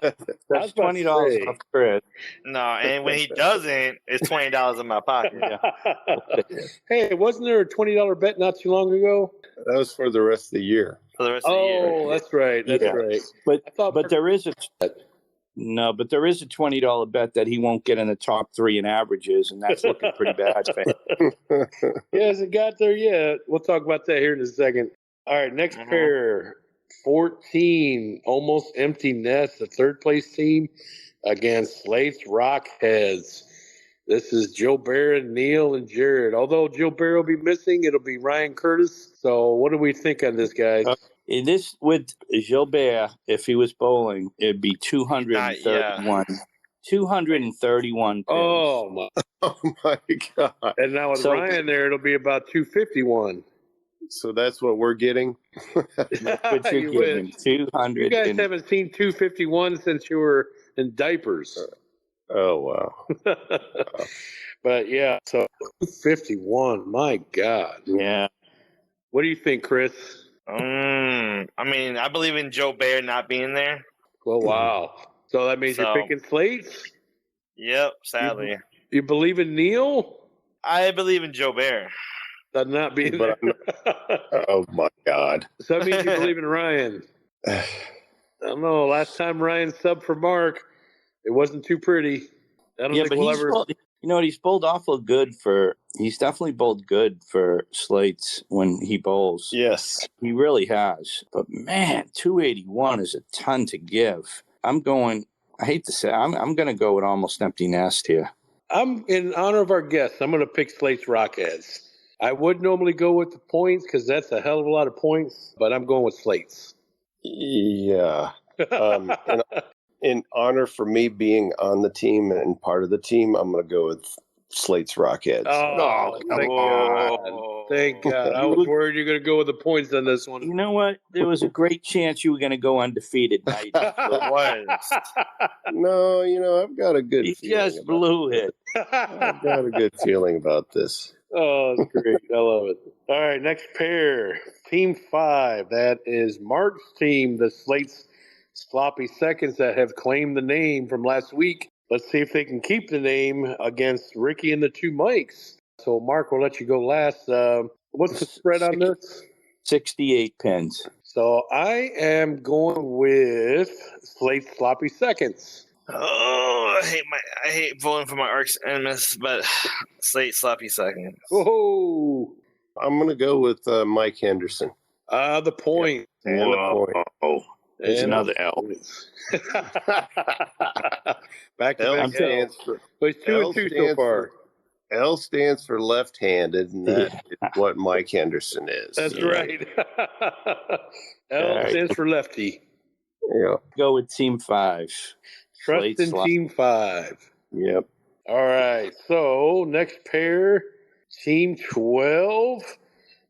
That's $20 off Chris. No, and when he doesn't, it's $20 in my pocket. Yeah. Hey, wasn't there a $20 bet not too long ago? That was for the rest of the year. For the rest of the year. Oh, that's right. That's Yeah. right. But there is a $20 bet that he won't get in the top 3 in averages, and that's looking pretty bad. He hasn't got there yet. We'll talk about that here in a second. All right, next pair, 14, almost empty nest, the third place team against Slate's Rockheads. This is Gilbert, Neil, and Jared. Although Gilbert will be missing, it'll be Ryan Curtis. So what do we think on this, guys? This with Gilbert, if he was bowling, it'd be 231. 231 pins. Oh my God. And now with Ryan there, it'll be about 251. So that's what we're getting? That's what you're getting. 200. You guys haven't seen 251 since you were in diapers. Oh, wow. But yeah, so 251, my God. Yeah. What do you think, Chris? I mean, I believe in Joe Bear not being there. Well, wow. So that means you're picking Slates? Yep, sadly. You believe in Neil? I believe in Joe Bear. That not being there. Oh, my God. So that means you believe in Ryan. I don't know. Last time Ryan subbed for Mark, it wasn't too pretty. I don't think we'll ever... He's bowled awful good he's definitely bowled good for Slates when he bowls. Yes. He really has. But man, 281 is a ton to give. I hate to say, I'm going to go with almost empty nest here. I'm in honor of our guests. I'm going to pick Slate's Rockheads. I would normally go with the points because that's a hell of a lot of points, but I'm going with Slate's. Yeah. In honor for me being on the team and part of the team, I'm going to go with Slate's Rockheads. Oh, thank God. Thank God. I was worried you're going to go with the points on this one. You know what? There was a great chance you were going to go undefeated. No, I've got a good feeling. He just blew it. I've got a good feeling about this. Oh, that's great. I love it. All right, next pair. Team 5. That is Mark's team, the Slate's Sloppy Seconds that have claimed the name from last week. Let's see if they can keep the name against Ricky and the two Mikes. So, Mark, we'll let you go last. What's the spread on this? 68 pins. So, I am going with Slate's Sloppy Seconds. Oh, I hate voting for my arch nemesis, but Slate Sloppy Seconds. Whoa! I'm going to go with Mike Henderson. The point. Yeah. And the point. Oh, there's another L. Back to L back stands for. But it's 2 and 2 so far. L stands for left-handed, and that is what Mike Henderson is. That's right. L stands for lefty. Yeah. Go with Team 5. Trust in Team 5. Yep. All right. So next pair, Team 12,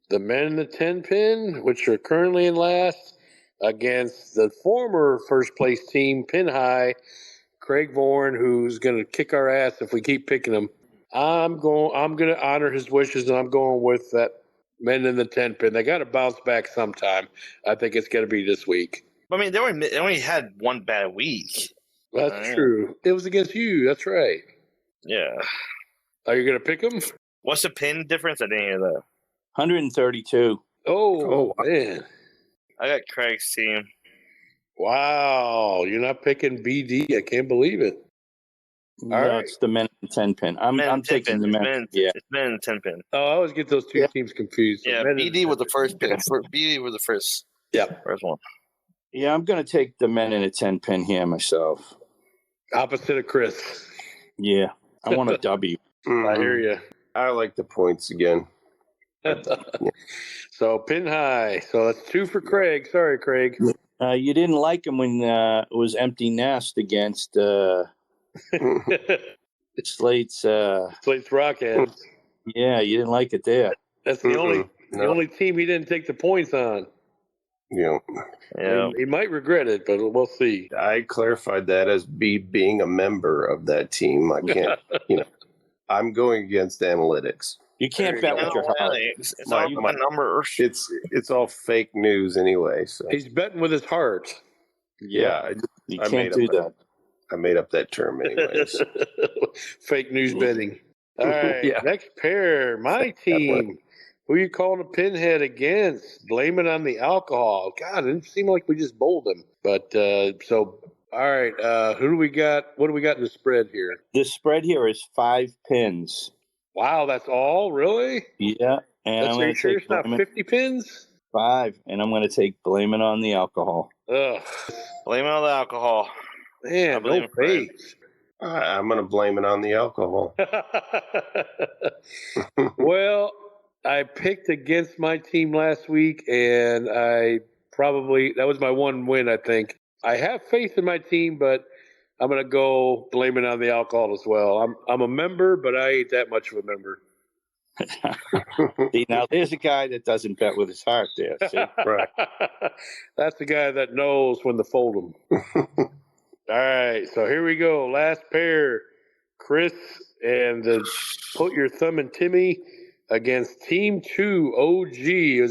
the men in the 10 pin, which are currently in last, against the former first place team, Pin High, Craig Vaughan, who's going to kick our ass if we keep picking him. I'm going to honor his wishes, and I'm going with that men in the 10 pin. They got to bounce back sometime. I think it's going to be this week. I mean, they only had one bad week. That's true. It was against you. That's right. Yeah. Are you going to pick him? What's the pin difference? I didn't hear that. 132. Oh, man. I got Craig's team. Wow. You're not picking BD. I can't believe it. No, right. it's the men in the 10 pin. I'm taking the men. It's men in the 10 pin. Oh, I always get those two teams confused. Yeah, BD was the first pin. BD was the first. Yeah. First one. Yeah, I'm going to take the men in a 10 pin here myself. Opposite of Chris. Yeah, I want a W. I hear you. I like the points again. So Pin High. So that's 2 for Craig. Sorry, Craig. You didn't like him when it was empty nest against Slate's. Slate's Rockheads. Yeah, you didn't like it there. That's the only team he didn't take the points on. Yeah. He might regret it, but we'll see. I clarified that as being a member of that team. I can't, I'm going against analytics. You can't bet with your heart. It's all my numbers. It's all fake news anyway. So he's betting with his heart. Yeah, you can't do that. I made up that term anyways. Fake news betting. All right, next pair, my team. Who you calling a pinhead against? Blame it on the alcohol. God, it didn't seem like we just bowled him. But all right, who do we got? What do we got in the spread here? The spread here is 5 pins. Wow, that's all? Really? Yeah. And are you sure it's not 50 pins? 5, and I'm going to take blame it on the alcohol. Ugh. Blame it on the alcohol. Man, no faith. I'm going to blame it on the alcohol. Well, I picked against my team last week, and that was my one win, I think. I have faith in my team, but I'm going to go blame it on the alcohol as well. I'm a member, but I ain't that much of a member. See, now there's a guy that doesn't bet with his heart there. See? Right. That's the guy that knows when to fold them. All right, so here we go. Last pair, Chris and the Put Your Thumb in Timmy against Team 2 OG,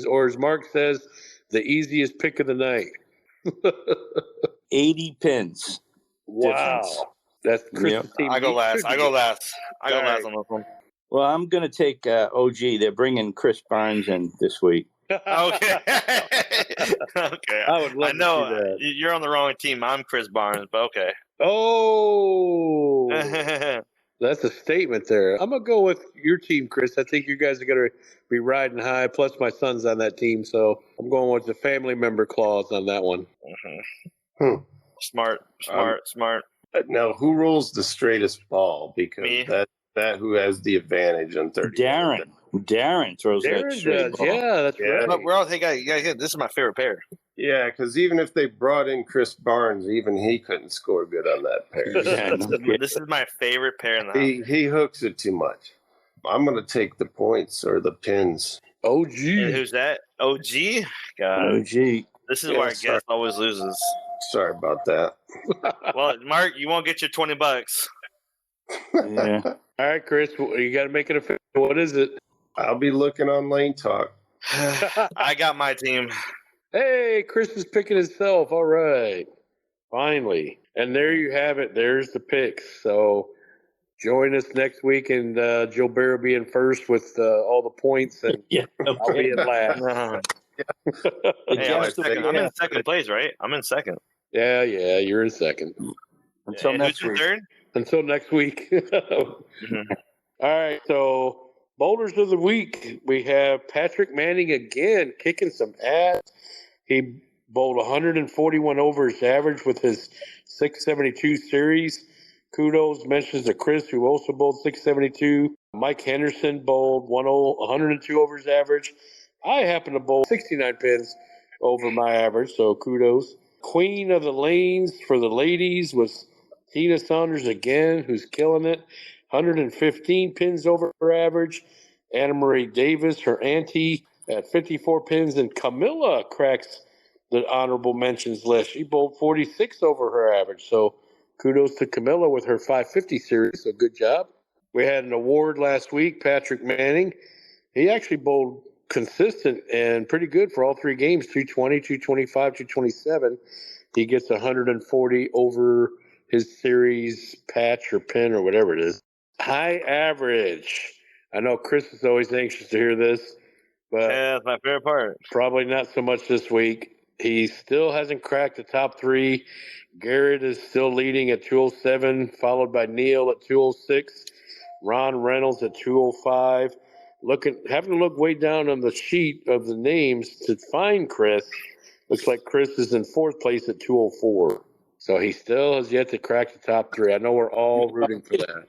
or as Mark says, the easiest pick of the night. 80 pins. Wow. Difference. That's Chris's team. I go last on this one. Well, I'm going to take OG. They're bringing Chris Barnes in this week. Okay. Okay. I know you're on the wrong team. I'm Chris Barnes, but okay. Oh, that's a statement there. I'm going to go with your team, Chris. I think you guys are going to be riding high. Plus, my son's on that team, so I'm going with the family member clause on that one. Smart. Now, who rolls the straightest ball? Because Me. that who has the advantage on 30. Darren throws that straight ball. Yeah, that's right. But we're all thinking, this is my favorite pair. Yeah, because even if they brought in Chris Barnes, even he couldn't score good on that pair. This is my favorite pair in the house. He hooks it too much. I'm going to take the points or the pins. OG. And who's that? OG? God. OG. This is why guest always loses. Sorry about that. Well, Mark, you won't get your $20. Yeah. All right, Chris, you got to make it official. What is it? I'll be looking on Lane Talk. I got my team. Hey, Chris is picking himself. All right. Finally. And there you have it. There's the picks. So join us next week, and Gilbert will be in first with all the points, and I'll be in last. Hey, I'm in second place, right? I'm in second. Yeah, you're in second. Until next who's in week. third? Until next week. All right, so boulders of the week. We have Patrick Manning again kicking some ass. He bowled 141 over his average with his 672 series. Kudos mentions to Chris, who also bowled 672. Mike Henderson bowled 102 over his average. I happen to bowl 69 pins over my average, so kudos. Queen of the lanes for the ladies was Tina Saunders again, who's killing it. 115 pins over her average. Anna Marie Davis, her auntie, at 54 pins, and Camilla cracks the honorable mentions list. She bowled 46 over her average. So kudos to Camilla with her 550 series. So good job. We had an award last week, Patrick Manning. He actually bowled consistent and pretty good for all three games, 220, 225, 227. He gets 140 over his series patch or pin or whatever it is. High average. I know Chris is always anxious to hear this, but Yeah, that's my favorite part. probably not so much this week. He still hasn't cracked the top three. Garrett is still leading at 207, followed by Neil at 206, Ron Reynolds at 205. Having to look way down on the sheet of the names to find Chris. Looks like Chris is in fourth place at 204. So he still has yet to crack the top three. I know we're all rooting for that.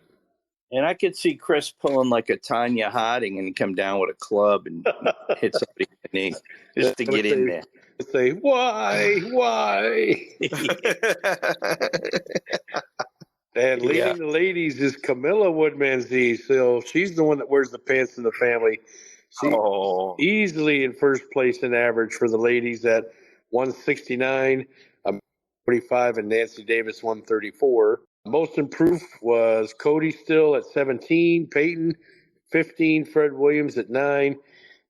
And I could see Chris pulling like a Tanya Harding and come down with a club and hit somebody in the knee just to get in there. Say, why? And leading the ladies is Camilla Woodmansee. So she's the one that wears the pants in the family. She's easily in first place in average for the ladies at 169, 45, and Nancy Davis 134. Most improved was Cody Still at 17, Peyton 15, Fred Williams at 9.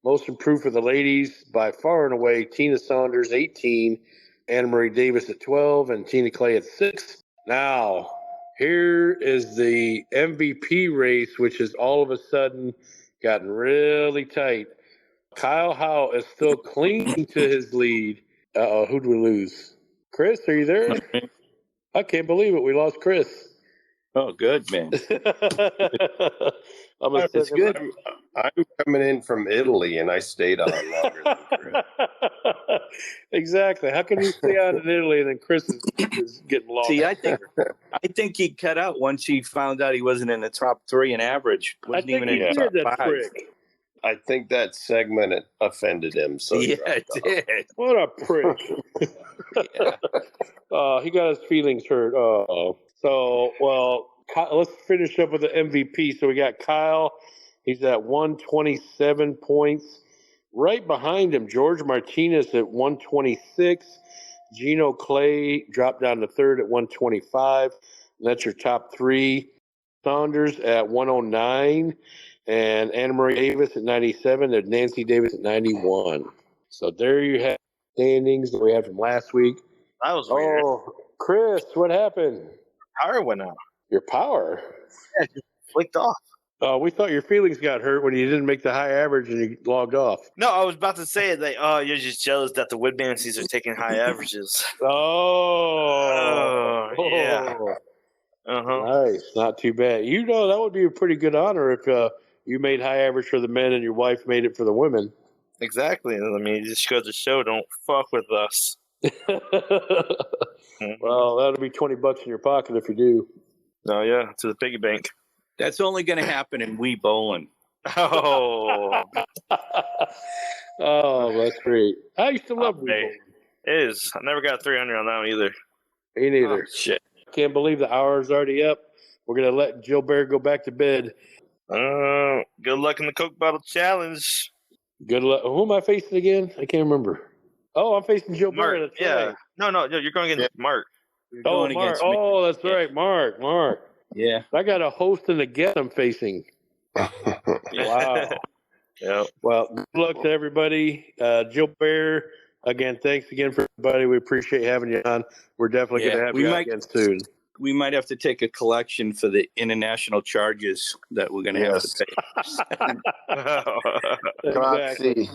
Most improved for the ladies by far and away, Tina Saunders 18, Anna Marie Davis at 12, and Tina Clay at 6. Now, here is the MVP race, which has all of a sudden gotten really tight. Kyle Howe is still clinging to his lead. Who'd we lose? Chris, are you there? I can't believe it. We lost Chris. Oh, good, man. It's good. I'm coming in from Italy, and I stayed on longer than Chris. Exactly. How can you stay on in Italy and then Chris is getting lost? See, I think he cut out once he found out he wasn't in the top three in average. Wasn't even in the top 5. Prick. I think that segment offended him. So yeah, it did. What a prick. He got his feelings hurt. So, let's finish up with the MVP. So we got Kyle. He's at 127 points. Right behind him, George Martinez at 126. Gino Clay dropped down to third at 125. That's your top three. Saunders at 109. And Anna Marie Davis at 97. And Nancy Davis at 91. So there you have standings that we had from last week. That was weird. Oh, Chris, what happened? Power went out. Your power? Yeah, it just flicked off. We thought your feelings got hurt when you didn't make the high average and you logged off. No, I was about to say that. You're just jealous that the Woodmanseys are taking high averages. Yeah. Nice, not too bad. You know that would be a pretty good honor if you made high average for the men and your wife made it for the women. Exactly. I mean, it just goes to show, don't fuck with us. Well, that'll be $20 in your pocket if you do. Oh yeah, to the piggy bank. That's only going to happen in Wii Bowling. Oh. Oh, that's great. I used to love Wii Bowling. It is. I never got 300 on that one either. Me neither. Oh, shit. Can't believe the hour's already up. We're going to let Gilbert go back to bed. Good luck in the Coke Bottle Challenge. Good luck. Who am I facing again? I can't remember. Oh, I'm facing Gilbert. Mark, that's yeah. right. No, you're going against Mark. Oh, Mark. Oh, that's right. Mark. Yeah. I got a host and a guest I'm facing. Wow. Yeah. Well, good luck to everybody. Gilbert, again, thanks again for everybody. We appreciate having you on. We're definitely going to have you on again soon. We might have to take a collection for the international charges that we're going to have to pay. Exactly.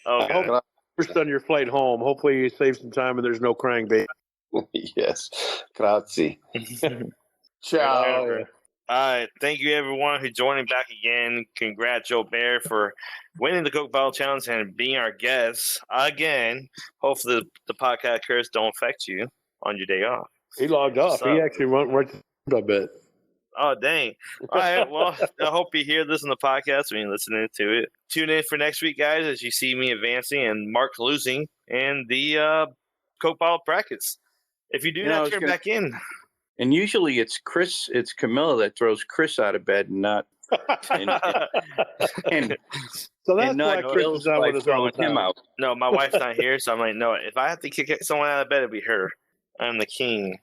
I hope first on your flight home. Hopefully you save some time and there's no crying baby. Yes. Grazie. Ciao. All right. Thank you, everyone, who joining back again. Congrats, Joe Bear, for winning the Coke Bottle Challenge and being our guest again. Hopefully the podcast curse don't affect you on your day off. He logged off. He actually went right to I bet. Oh, dang. All right. Well, I hope you hear this on the podcast when you're listening to it. Tune in for next week, guys, as you see me advancing and Mark losing in the Coke Bottle brackets. If you do not turn back in. And usually it's Camilla that throws Chris out of bed, and not and So that's not why Chris Gil's is not by with us all the throwing him time. out. No, my wife's not here, so I'm like, no. If I have to kick someone out of bed, it'd be her. I'm the king.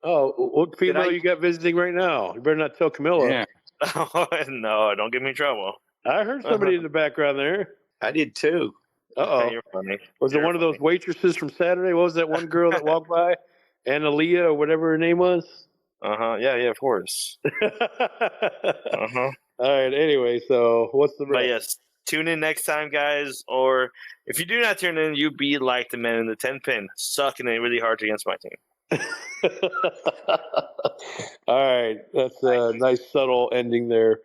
Oh, what female you got visiting right now? You better not tell Camilla. Yeah, No, don't get me in trouble. I heard somebody in the background there. I did too. Uh-oh. You're funny. Was it one of those waitresses from Saturday? What was that one girl that walked by? Annalea or whatever her name was? Yeah, of course. All right, anyway, so what's the rest? But yes, tune in next time, guys. Or if you do not tune in, you be like the men in the 10-pin, sucking it really hard against my team. All right, that's a nice subtle ending there.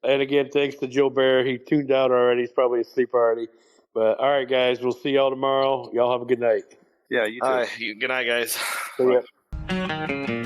And again, thanks to Gilbert. He tuned out already. He's probably asleep already. But all right, guys, we'll see y'all tomorrow. Y'all have a good night. Yeah, you too. All right, good night, guys. See ya.